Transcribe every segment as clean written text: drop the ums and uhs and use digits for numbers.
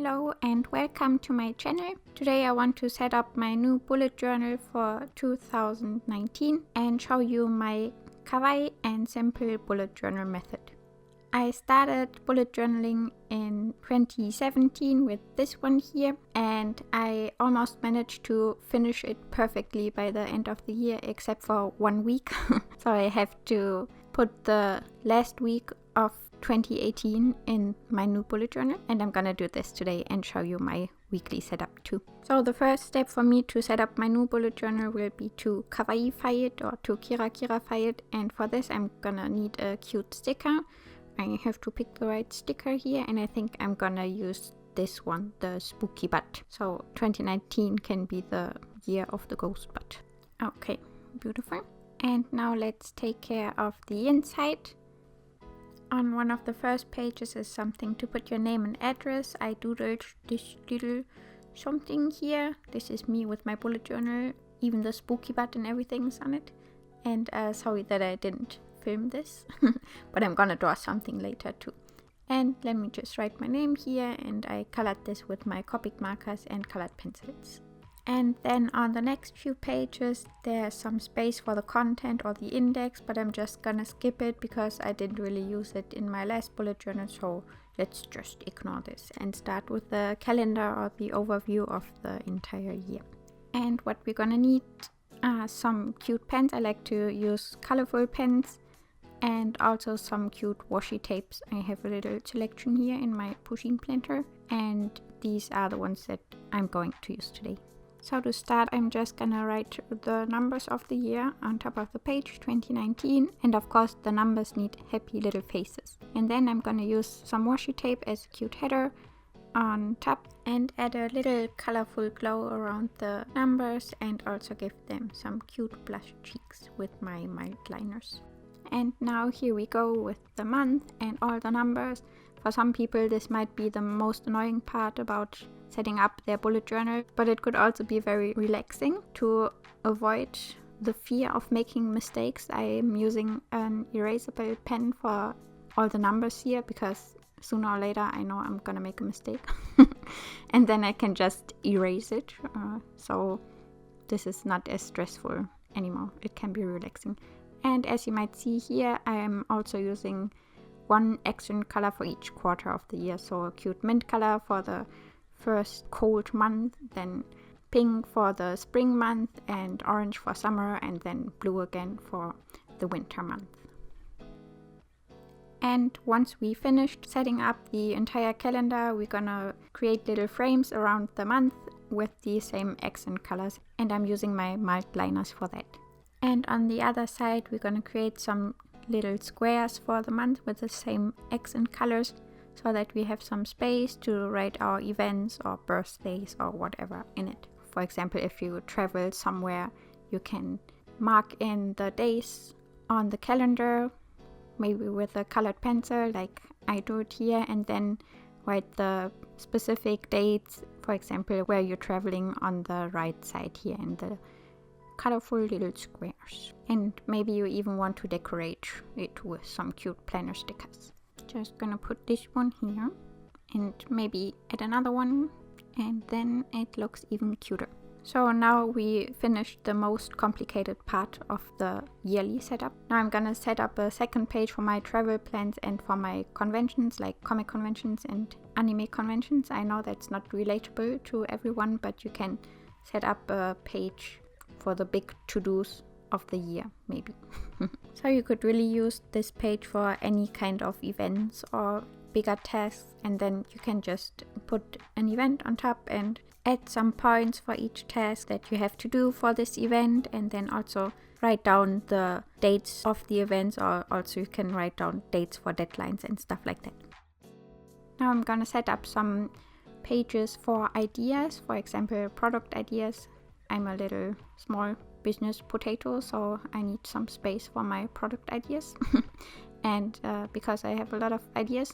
Hello and welcome to my channel. Today I want to set up my new bullet journal for 2019 and show you my Kawaii and simple bullet journal method. I started bullet journaling in 2017 with this one here, and I almost managed to finish it perfectly by the end of the year except for 1 week. So I have to put the last week of 2018 in my new bullet journal, and I'm gonna do this today and show you my weekly setup too. So the first step for me to set up my new bullet journal will be to Kawaii-fy it or to KiraKira-fy it, and for this I'm gonna need a cute sticker. I have to pick the right sticker here, and I think I'm gonna use this one, the spooky butt. So 2019 can be the year of the ghost butt. Okay, beautiful. And now let's take care of the inside. On one of the first pages is something to put your name and address. I doodled this little something here. This is me with my bullet journal. Even the spooky butt and everything is on it. And sorry that I didn't film this, but I'm gonna draw something later too. And let me just write my name here, and I colored this with my Copic markers and colored pencils. And then on the next few pages there's some space for the content or the index, but I'm just gonna skip it because I didn't really use it in my last bullet journal, so let's just ignore this and start with the calendar or the overview of the entire year. And what we're gonna need are some cute pens. I like to use colorful pens, and also some cute washi tapes. I have a little selection here in my pushing planter, and these are the ones that I'm going to use today. So to start, I'm just gonna write the numbers of the year on top of the page, 2019, and of course the numbers need happy little faces. And then I'm gonna use some washi tape as a cute header on top and add a little colorful glow around the numbers, and also give them some cute blush cheeks with my Mildliners. And now here we go with the month and all the numbers. For some people this might be the most annoying part about setting up their bullet journal, but it could also be very relaxing. To avoid the fear of making mistakes, I am using an erasable pen for all the numbers here, because sooner or later I know I'm gonna make a mistake and then I can just erase it. So this is not as stressful anymore. It can be relaxing. And as you might see here, I am also using one accent color for each quarter of the year. So a cute mint color for the first cold month, then pink for the spring month, and orange for summer, and then blue again for the winter month. And once we finished setting up the entire calendar, we're gonna create little frames around the month with the same accent colors, and I'm using my Mildliners for that. And on the other side we're gonna create some little squares for the month with the same accent colors, so that we have some space to write our events or birthdays or whatever in it. For example, if you travel somewhere, you can mark in the days on the calendar, maybe with a colored pencil like I do it here, and then write the specific dates, for example, where you're traveling on the right side here in the colorful little squares. And maybe you even want to decorate it with some cute planner stickers. Just gonna put this one here and maybe add another one, and then it looks even cuter. So now we finished the most complicated part of the yearly setup. Now I'm gonna set up a second page for my travel plans and for my conventions, like comic conventions and anime conventions. I know that's not relatable to everyone, but you can set up a page for the big to-dos of the year, maybe. So you could really use this page for any kind of events or bigger tasks, and then you can just put an event on top and add some points for each task that you have to do for this event, and then also write down the dates of the events, or also you can write down dates for deadlines and stuff like that. Now I'm gonna set up some pages for ideas, for example product ideas. I'm a little small business potato, so I need some space for my product ideas. And because I have a lot of ideas,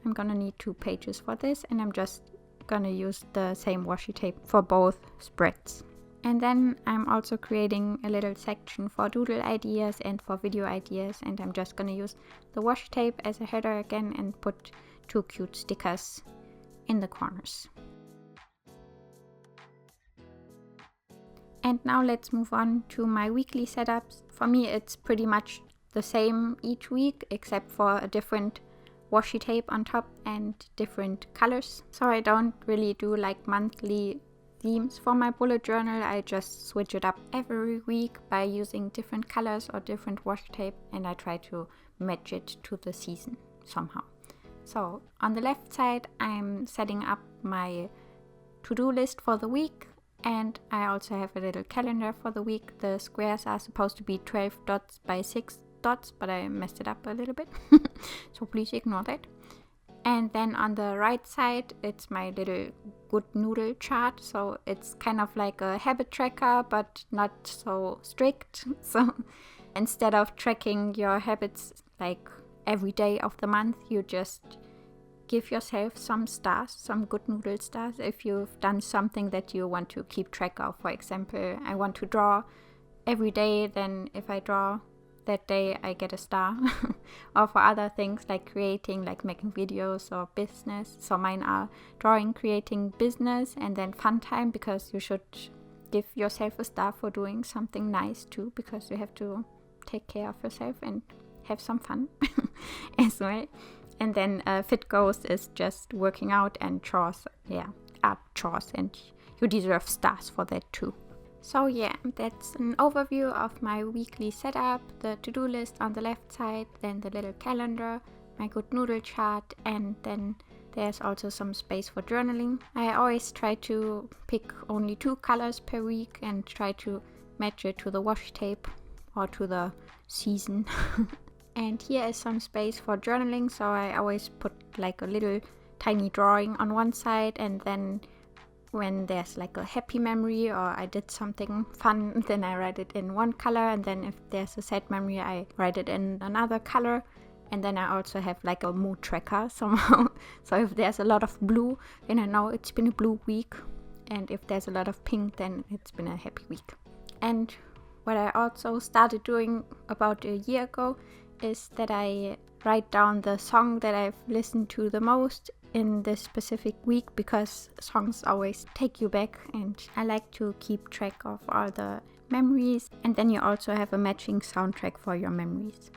I'm gonna need 2 pages for this, and I'm just gonna use the same washi tape for both spreads. And then I'm also creating a little section for doodle ideas and for video ideas, and I'm just gonna use the washi tape as a header again and put 2 cute stickers in the corners. And now let's move on to my weekly setups. For me it's pretty much the same each week except for a different washi tape on top and different colors. So I don't really do like monthly themes for my bullet journal. I just switch it up every week by using different colors or different washi tape, and I try to match it to the season somehow. So on the left side I'm setting up my to-do list for the week, and I also have a little calendar for the week. The squares are supposed to be 12 dots by 6 dots, but I messed it up a little bit, so please ignore that. And then on the right side it's my little good noodle chart, so it's kind of like a habit tracker but not so strict. So instead of tracking your habits like every day of the month, you just give yourself some stars, some good noodle stars if you've done something that you want to keep track of. For example, I want to draw every day, then if I draw that day I get a star. Or for other things like creating, like making videos or business. So mine are drawing, creating, business, and then fun time, because you should give yourself a star for doing something nice too, because you have to take care of yourself and have some fun as well. And then fit goals is just working out, and chores, yeah, are chores, and you deserve stars for that too. So yeah, that's an overview of my weekly setup, the to-do list on the left side, then the little calendar, my good noodle chart, and then there's also some space for journaling. I always try to pick only 2 colors per week and try to match it to the washi tape or to the season. And here is some space for journaling, so I always put like a little tiny drawing on one side, and then when there's like a happy memory or I did something fun, then I write it in one color, and then if there's a sad memory I write it in another color. And then I also have like a mood tracker somehow. So if there's a lot of blue, then I know it's been a blue week, and if there's a lot of pink, then it's been a happy week. And what I also started doing about a year ago is that I write down the song that I've listened to the most in this specific week, because songs always take you back, and I like to keep track of all the memories, and then you also have a matching soundtrack for your memories.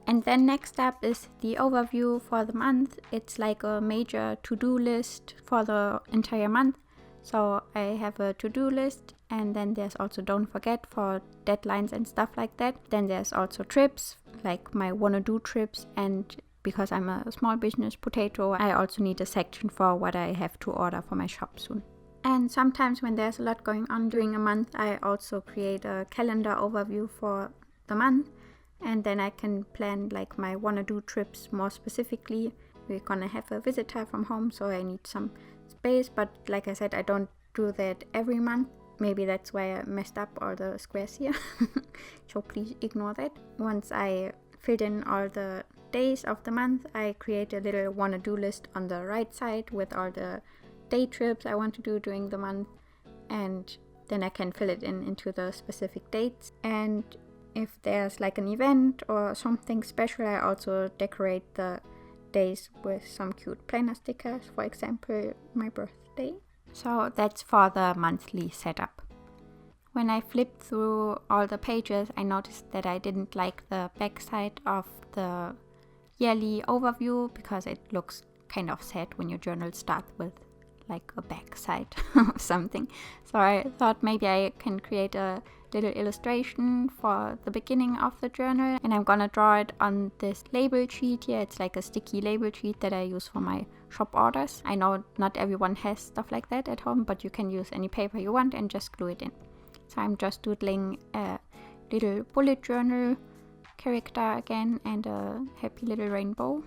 And then next up is the overview for the month. It's like a major to-do list for the entire month. So I have a to-do list, and then there's also don't forget for deadlines and stuff like that. Then there's also trips, like my wanna do trips, and because I'm a small business potato, I also need a section for what I have to order for my shop soon. And sometimes when there's a lot going on during a month, I also create a calendar overview for the month, and then I can plan like my wanna do trips more specifically. We're gonna have a visitor from home, so I need some space, but like I said, I don't do that every month. Maybe that's why I messed up all the squares here. So please ignore that. Once I filled in all the days of the month, I create a little wanna do list on the right side with all the day trips I want to do during the month, and then I can fill it into the specific dates. And if there's like an event or something special, I also decorate the days with some cute planner stickers, for example my birthday. So that's for the monthly setup. When I flipped through all the pages, I noticed that I didn't like the back side of the yearly overview, because it looks kind of sad when your journal starts with like a back side or something. So I thought maybe I can create a little illustration for the beginning of the journal, and I'm gonna draw it on this label sheet here. It's like a sticky label sheet that I use for my shop orders. I know not everyone has stuff like that at home, but you can use any paper you want and just glue it in. So I'm just doodling a little bullet journal character again and a happy little rainbow.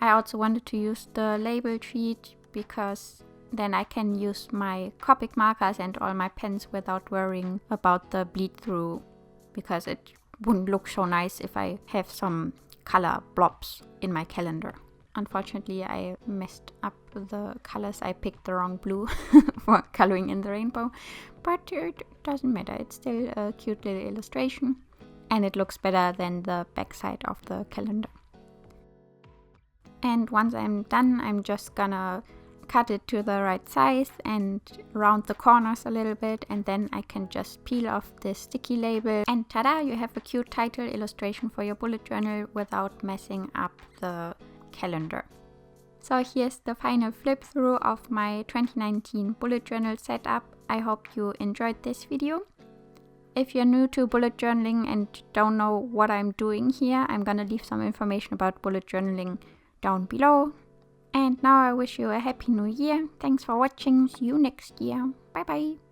I also wanted to use the label sheet because then I can use my Copic markers and all my pens without worrying about the bleed through, because it wouldn't look so nice if I have some color blobs in my calendar. Unfortunately, I messed up the colors. I picked the wrong blue for coloring in the rainbow, but it doesn't matter. It's still a cute little illustration, and it looks better than the backside of the calendar. And once I'm done, I'm just gonna cut it to the right size and round the corners a little bit, and then I can just peel off this sticky label, and ta-da, you have a cute title illustration for your bullet journal without messing up the calendar. So here's the final flip through of my 2019 bullet journal setup. I hope you enjoyed this video. If you're new to bullet journaling and don't know what I'm doing here, I'm gonna leave some information about bullet journaling down below. And now I wish you a happy new year. Thanks for watching. See you next year. Bye bye.